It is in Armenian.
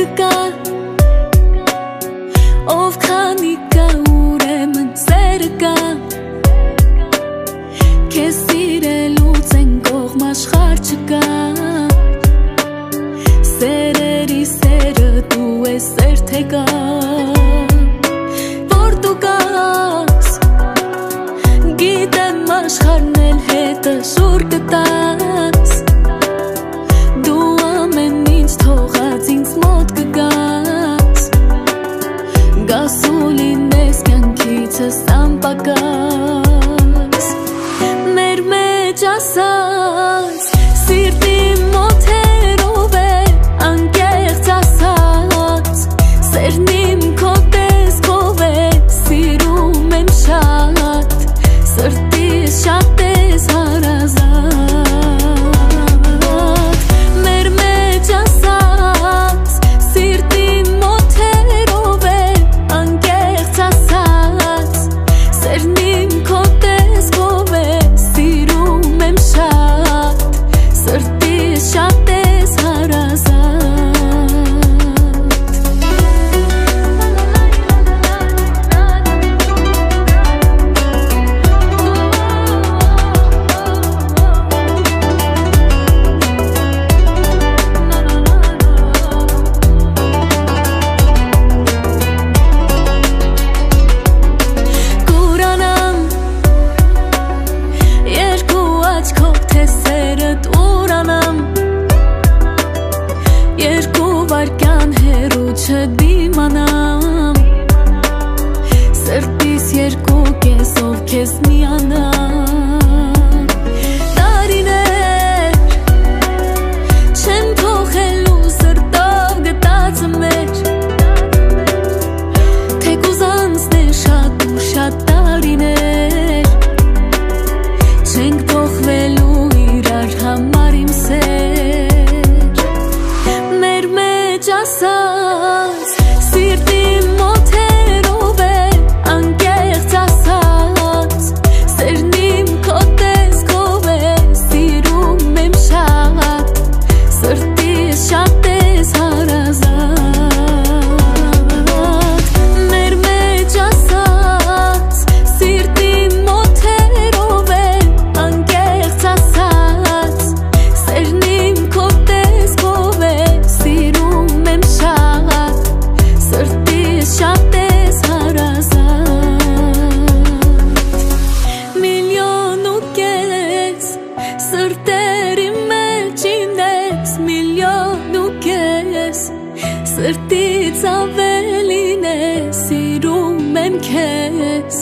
կկա ով քանի կա ուրեմն սերը կա քեզ սիրելուց են կողմ աշխարհ չկա սերերի սերը դու ես սեր թե կա որ դու կաս գիտեմ աշխարհն էլ հետը շուր կտաս դու ամեն ինչ թողած ինձ մոտ կգաս գաս ու լինես կյանքիցս անպակաս մեր մեջ ասած սիրտի մոթերով է անկեղծ ասած սերն իմ քո տեսքով է սիրում եմ շատ սրտիս շատ ես հարազատ մեր մեջ ասած սիրտի մոթերով է անկեղծ ասած սերն իմ քո տեսքով է սիրում եմ շատ սրտիս շատ ես հարազատ չդիմանամ սրտիս երկու կեսով քեզ միանամ տարիներ չեմ թողելու սրտով գտածը մեր թեկուզ անցնեն շատ ու շատ տարիներ չենք թողվելու իրար համար իմ սեր մեր մեջ ասած սիրտի մոթերով է անկեղծ ասած սերն իմ քո տեսքով է սիրում եմ շատ սրտիս շատ ես հարազատ մեր մեջ ասած սիրտի մոթերով է անկեղծ ասած սերն իմ քո տեսքով է սիրում եմ շատ սրտիս շատ ես հարազատ միլիոն ու կես սրտերի մեջ ինես միլիոն ու կես սրտից ավելին է սիրում եմ քեզ